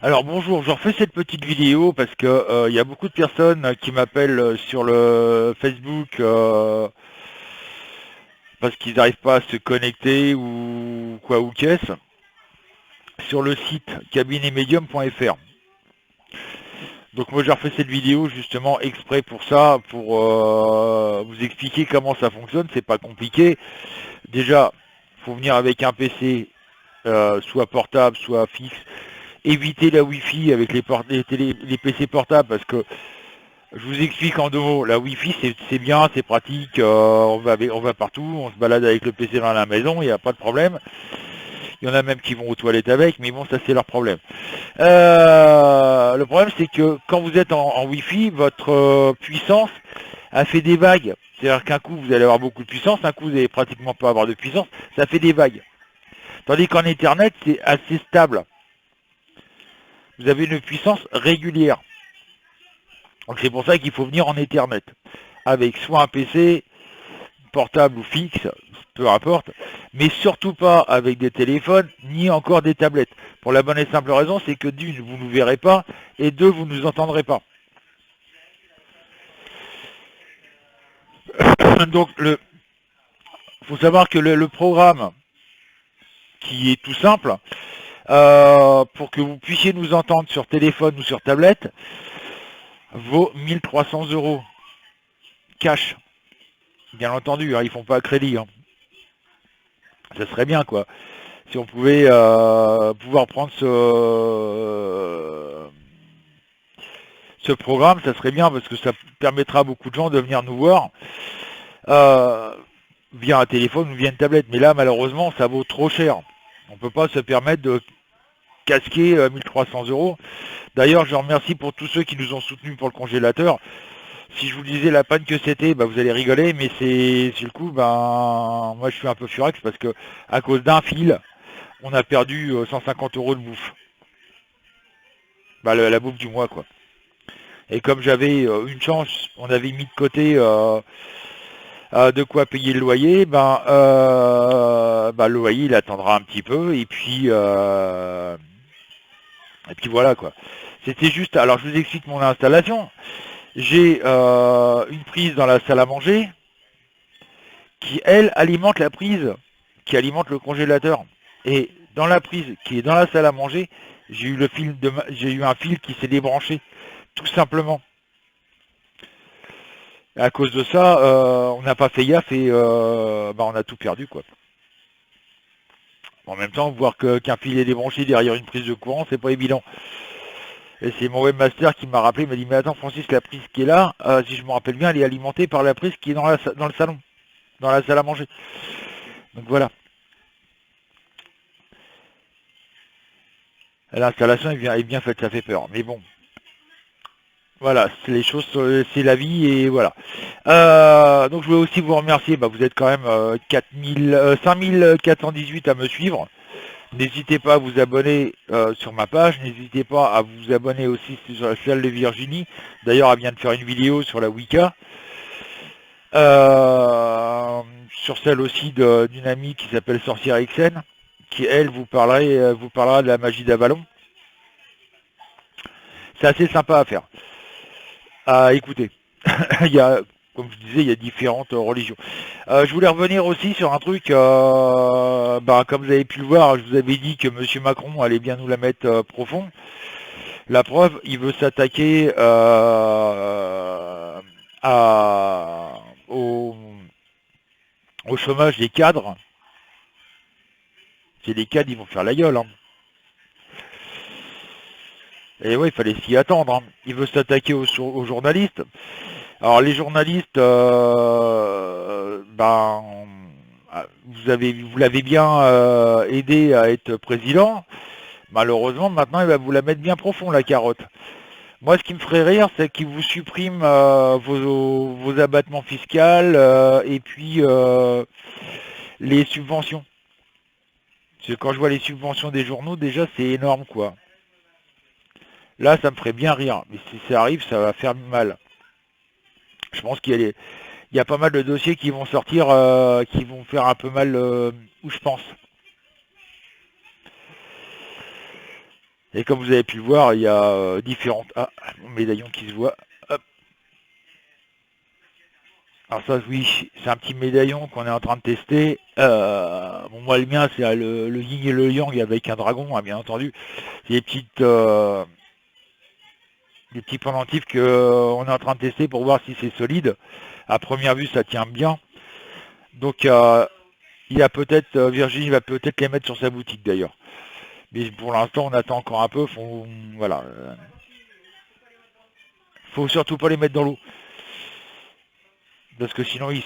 Alors bonjour, je refais cette petite vidéo parce que il y a beaucoup de personnes qui m'appellent sur le Facebook parce qu'ils n'arrivent pas à se connecter ou quoi ou qu'est-ce sur le site cabinetmedium.fr. Donc moi j'ai refait cette vidéo justement exprès pour ça, pour vous expliquer comment ça fonctionne. C'est pas compliqué. Déjà, faut venir avec un PC, soit portable, soit fixe. Éviter la Wi-Fi avec les PC portables parce que je vous explique en deux mots. La Wi-Fi, c'est bien, c'est pratique. On va partout, on se balade avec le PC dans la maison, il n'y a pas de problème. Il y en a même qui vont aux toilettes avec, mais bon, ça c'est leur problème. Le problème, c'est que quand vous êtes en Wi-Fi, votre puissance a fait des vagues. C'est-à-dire qu'un coup, vous allez avoir beaucoup de puissance, un coup, vous n'allez pratiquement pas avoir de puissance. Ça fait des vagues. Tandis qu'en Ethernet, c'est assez stable. Vous avez une puissance régulière. Donc c'est pour ça qu'il faut venir en Ethernet. Avec soit un PC, portable ou fixe, peu importe, mais surtout pas avec des téléphones, ni encore des tablettes. Pour la bonne et simple raison, c'est que d'une, vous ne nous verrez pas, et deux, vous ne nous entendrez pas. Donc, faut savoir que le programme, qui est tout simple, pour que vous puissiez nous entendre sur téléphone ou sur tablette, vaut 1 300 € cash. Bien entendu, hein, ils font pas à crédit. Hein. Ça serait bien, quoi. Si on pouvait pouvoir prendre ce programme, ça serait bien parce que ça permettra à beaucoup de gens de venir nous voir euh, via un téléphone ou via une tablette. Mais là, malheureusement, ça vaut trop cher. On ne peut pas se permettre de casquer 1 300 €. D'ailleurs, je remercie pour tous ceux qui nous ont soutenus pour le congélateur. Si je vous disais la panne que c'était, bah, vous allez rigoler, mais c'est sur le coup, ben, moi je suis un peu furax parce que à cause d'un fil, on a perdu 150 € de bouffe. Bah, la bouffe du mois, quoi. Et comme j'avais une chance, on avait mis de côté de quoi payer le loyer, le loyer il attendra un petit peu et puis voilà quoi. C'était juste, alors je vous explique mon installation. J'ai une prise dans la salle à manger qui elle alimente la prise qui alimente le congélateur. Et dans la prise qui est dans la salle à manger, j'ai eu un fil qui s'est débranché, tout simplement. Et à cause de ça, on n'a pas fait gaffe et on a tout perdu quoi. En même temps, voir qu'un fil est débranché derrière une prise de courant, c'est pas évident. Et c'est mon webmaster qui m'a rappelé, il m'a dit mais attends Francis, la prise qui est là, si je me rappelle bien, elle est alimentée par la prise qui est dans le salon, dans la salle à manger. Donc voilà. L'installation est bien faite, ça fait peur. Mais bon, voilà, c'est les choses, c'est la vie et voilà. Donc je voulais aussi vous remercier, vous êtes quand même 5418 à me suivre. N'hésitez pas à vous abonner sur ma page, n'hésitez pas à vous abonner aussi sur celle de Virginie. D'ailleurs, elle vient de faire une vidéo sur la Wicca. Sur celle aussi d'une amie qui s'appelle Sorcière XN, qui elle vous parlera de la magie d'Avalon. C'est assez sympa à faire. À écouter. Il y a, comme je disais, il y a différentes religions. Je voulais revenir aussi sur un truc, comme vous avez pu le voir, je vous avais dit que M. Macron allait bien nous la mettre profond. La preuve, il veut s'attaquer au chômage des cadres. C'est les cadres, ils vont faire la gueule. Hein. Et ouais, il fallait s'y attendre. Hein. Il veut s'attaquer aux journalistes. Alors les journalistes, vous l'avez bien aidé à être président. Malheureusement, maintenant, il va vous la mettre bien profond, la carotte. Moi, ce qui me ferait rire, c'est qu'il vous supprime vos abattements fiscaux et puis les subventions. Parce que quand je vois les subventions des journaux, déjà, c'est énorme, quoi. Là, ça me ferait bien rire. Mais si ça arrive, ça va faire mal. Je pense qu'il y a pas mal de dossiers qui vont sortir, qui vont faire un peu mal où je pense. Et comme vous avez pu le voir, il y a différentes... Ah, mon médaillon qui se voit. Hop. Alors ça, oui, c'est un petit médaillon qu'on est en train de tester. Bon, moi, le mien, c'est le yin et le yang avec un dragon, hein, bien entendu. C'est des petits pendentifs qu'on est en train de tester pour voir si c'est solide. À première vue, ça tient bien. Donc, il y a peut-être... Virginie va peut-être les mettre sur sa boutique, d'ailleurs. Mais pour l'instant, on attend encore un peu. Voilà. Faut surtout pas les mettre dans l'eau. Parce que sinon, il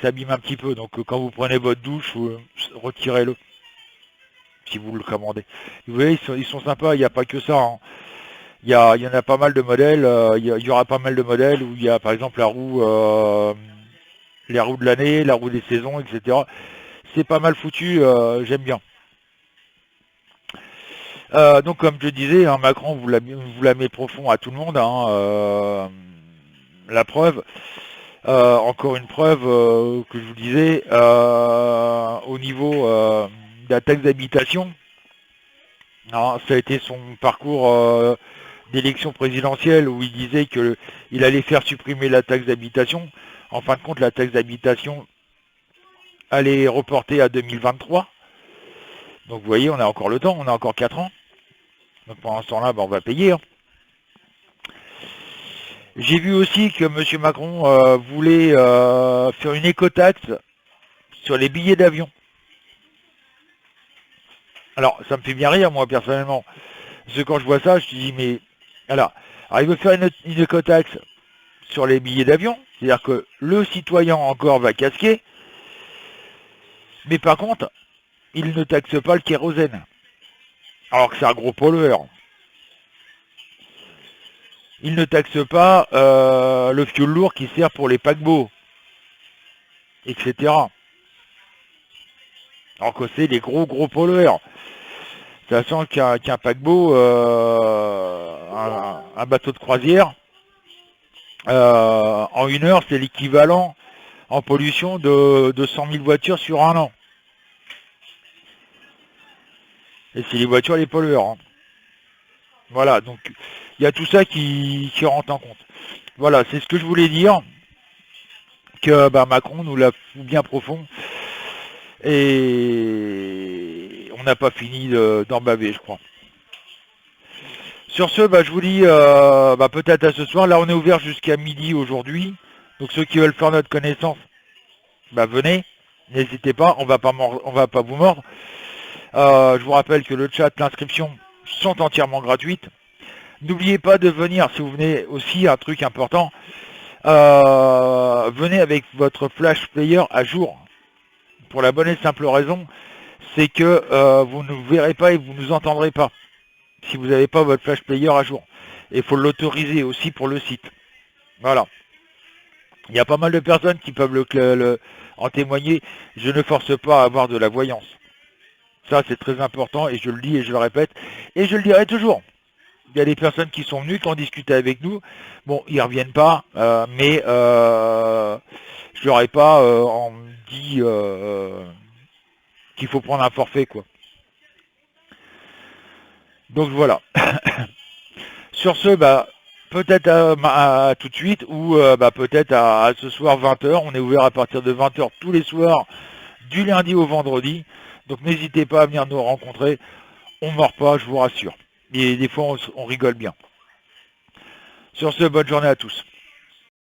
s'abîme un petit peu. Donc, quand vous prenez votre douche, retirez-le. Si vous le commandez. Vous voyez, ils sont sympas. Il n'y a pas que ça. Hein. Il y en a pas mal de modèles. Il y aura pas mal de modèles où il y a, par exemple, les roues de l'année, la roue des saisons, etc. C'est pas mal foutu. J'aime bien. Donc comme je disais, hein, Macron vous la met profond à tout le monde. Hein, la preuve, encore une preuve que je vous disais, au niveau de la taxe d'habitation, hein, ça a été son parcours d'élection présidentielle où il disait qu'il allait faire supprimer la taxe d'habitation. En fin de compte, la taxe d'habitation allait reporter à 2023. Donc vous voyez, on a encore le temps, on a encore 4 ans. Donc pendant ce temps-là, on va payer. Hein. J'ai vu aussi que M. Macron voulait faire une écotaxe sur les billets d'avion. Alors, ça me fait bien rire, moi, personnellement. Parce que quand je vois ça, je me dis, mais... Alors il veut faire une écotaxe sur les billets d'avion. C'est-à-dire que le citoyen encore va casquer. Mais par contre, il ne taxe pas le kérosène. Alors que c'est un gros pollueur. Il ne taxe pas le fioul lourd qui sert pour les paquebots, etc. Alors que c'est des gros pollueurs. Sachant qu'un paquebot, un bateau de croisière, en 1 heure, c'est l'équivalent en pollution de 100 000 voitures sur 1 an. Et c'est les voitures les pollueurs. Hein. Voilà, donc il y a tout ça qui rentre en compte. Voilà, c'est ce que je voulais dire, que Macron nous l'a foutu bien profond, et on n'a pas fini d'en baver, je crois. Sur ce, je vous dis peut-être à ce soir. Là, on est ouvert jusqu'à midi aujourd'hui. Donc ceux qui veulent faire notre connaissance, venez. N'hésitez pas, on va pas vous mordre. Je vous rappelle que le chat, l'inscription sont entièrement gratuites. N'oubliez pas de venir, si vous venez aussi, un truc important, venez avec votre flash player à jour. Pour la bonne et simple raison, c'est que vous ne verrez pas et vous ne nous entendrez pas si vous n'avez pas votre flash player à jour. Et il faut l'autoriser aussi pour le site. Voilà. Il y a pas mal de personnes qui peuvent en témoigner. Je ne force pas à avoir de la voyance. Ça, c'est très important, et je le dis et je le répète, et je le dirai toujours. Il y a des personnes qui sont venues, qui ont discuté avec nous. Bon, ils ne reviennent pas, mais je leur ai pas dit qu'il faut prendre un forfait, quoi. Donc voilà. Sur ce, peut-être à tout de suite, ou peut-être à ce soir 20h. On est ouvert à partir de 20h tous les soirs, du lundi au vendredi. Donc n'hésitez pas à venir nous rencontrer. On ne mord pas, je vous rassure. Et des fois, on rigole bien. Sur ce, bonne journée à tous.